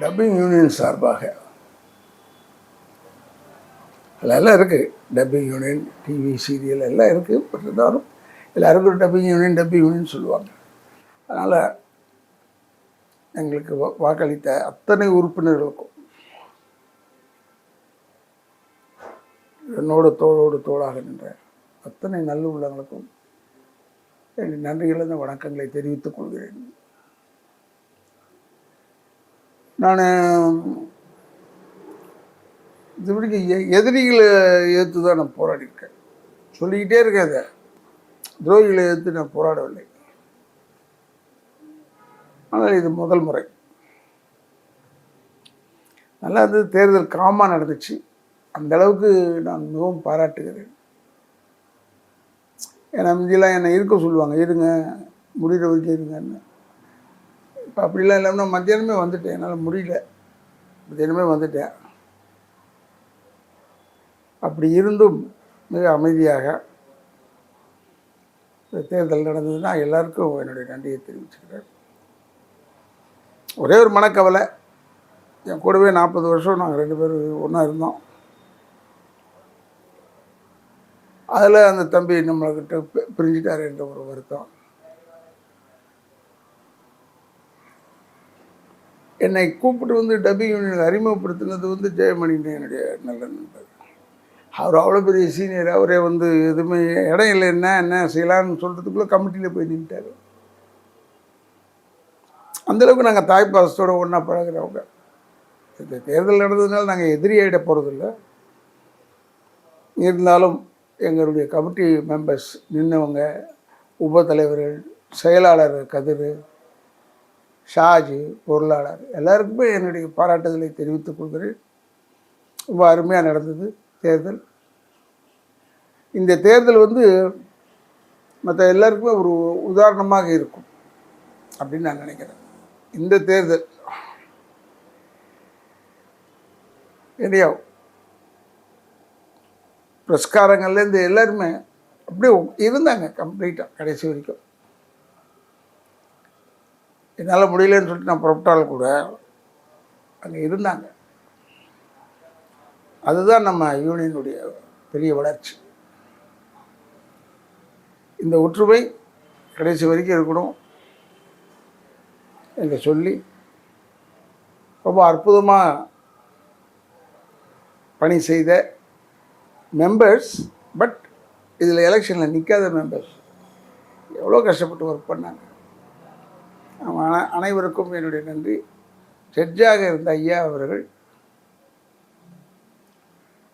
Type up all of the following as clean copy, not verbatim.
Dubbing union சார்பாக அதெல்லாம் இருக்குது. டப்பிங் யூனியன், டிவி சீரியல் எல்லாம் இருக்குது. பட் இருந்தாலும் எல்லாருக்கும் ஒரு டப்பிங் யூனியன் சொல்லுவாங்க. அதனால் எங்களுக்கு வாக்களித்த அத்தனை உறுப்பினர்களுக்கும் என்னோட தோளோடு தோளாக நின்ற அத்தனை நல்ல உள்ளங்களுக்கும் என் நன்றிகளந்த வணக்கங்களை தெரிவித்துக் கொள்கிறேன். நான் இதுபடிக்கு எதிரிகளை ஏற்று தான் நான் போராடியிருக்கேன். சொல்லிக்கிட்டே இருக்கேன். அதை துரோகிகளை எதிர்த்து நான் போராடவில்லை. ஆனால் இது முதல் முறை நல்லா இருந்தது. தேர்தல் காமாக நடந்துச்சு. அந்த அளவுக்கு நான் மிகவும் பாராட்டுகிறேன். ஏன்னா முந்தியெல்லாம் என்னை இருக்க சொல்லுவாங்க, இருங்க முடிகிற வரைக்கும் இருங்கன்னு. இப்போ அப்படிலாம் இல்லாமல் மத்தியானமே வந்துட்டேன். என்னால் முடியல, மத்தியானமே வந்துட்டேன். அப்படி இருந்தும் மிக அமைதியாக இந்த தேர்தல் நடந்ததுன்னா எல்லாருக்கும் என்னுடைய நன்றியை தெரிவிச்சுக்கிறேன். ஒரே ஒரு மனக்கவலை, என் கூடவே 40 வருஷம் நாங்கள் 2 பேரும் ஒன்றா இருந்தோம். அதில் அந்த தம்பி நம்மள்கிட்ட பிரிஞ்சுட்டார் என்ற ஒரு வருத்தம். என்னை கூப்பிட்டு வந்து டப்பிங் யூனியன் அறிமுகப்படுத்தினது வந்து ஜெயமணின்னு என்னுடைய நல்ல நண்பர். அவர் அவ்வளோ பெரிய சீனியர். அவரே வந்து எதுவுமே இடம் இல்லை, என்ன செய்யலான்னு சொல்கிறதுக்குள்ளே கமிட்டியில் போய் நின்ட்டார். அந்தளவுக்கு நாங்கள் தாய் பாசத்தோடு ஒன்றா பழகிறவங்க. இந்த தேர்தல் நடந்ததுனால நாங்கள் எதிரியாயிட போகிறதில்ல. இருந்தாலும் எங்களுடைய கமிட்டி மெம்பர்ஸ் நின்றவங்க, உப தலைவர்கள், செயலாளர் கதிர், ஷாஜி, பொருளாளர் எல்லாருக்குமே என்னுடைய பாராட்டுதலை தெரிவித்துக் கொள்கிறேன். ரொம்ப அருமையாக நடந்தது தேர்தல். இந்த தேர்தல் வந்து மற்ற எல்லாருக்குமே ஒரு உதாரணமாக இருக்கும் அப்படின்னு நான் நினைக்கிறேன். இந்த தேர்தல் இல்லையா, பிரஸ்காரங்கள்லேருந்து எல்லாருமே அப்படியே இருந்தாங்க கம்ப்ளீட்டாக கடைசி வரைக்கும். என்னால் முடியலன்னு சொல்லிட்டு நான் புறப்பட்டாலும் கூட அங்கே இருந்தாங்க. அதுதான் நம்ம யூனியனுடைய பெரிய வளர்ச்சி. இந்த ஒற்றுமை கடைசி வரைக்கும் இருக்கணும் என்று சொல்லி ரொம்ப அற்புதமாக பணி செய்த மெம்பர்ஸ், பட் இதில் எலெக்ஷனில் நிற்காத மெம்பர்ஸ் எவ்வளோ கஷ்டப்பட்டு ஒர்க் பண்ணாங்க. அனைவருக்கும் என்னுடைய நன்றி. ஜட்ஜாக இருந்த ஐயா அவர்கள்,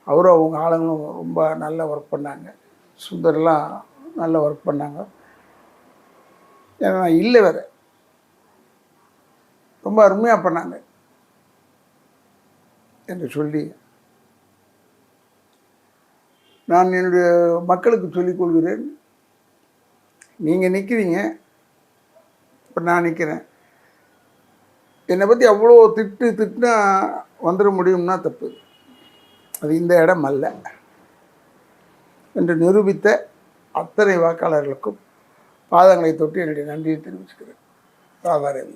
அவரும் அவங்க ஆளுங்களும் ரொம்ப நல்லா ஒர்க் பண்ணாங்க. சுந்தர்லாம் நல்லா ஒர்க் பண்ணாங்க. ஏன்னா இல்லை வேறு ரொம்ப அருமையாக பண்ணாங்க என்று சொல்லி நான் என்னுடைய மக்களுக்கு சொல்லிக் கொள்கிறேன். நீங்கள் நிற்கிறீங்க, இப்போ நான் நிற்கிறேன். என்னை பற்றி அவ்வளோ திட்டுனா வந்துட முடியும்னா தப்பு. அது இந்த இடம் அல்ல என்று நிரூபித்த அத்தனை வாக்காளர்களுக்கும் பாதங்களை தொட்டு என்னுடைய நன்றியை தெரிவிச்சுக்கிறேன். ராதாரவி.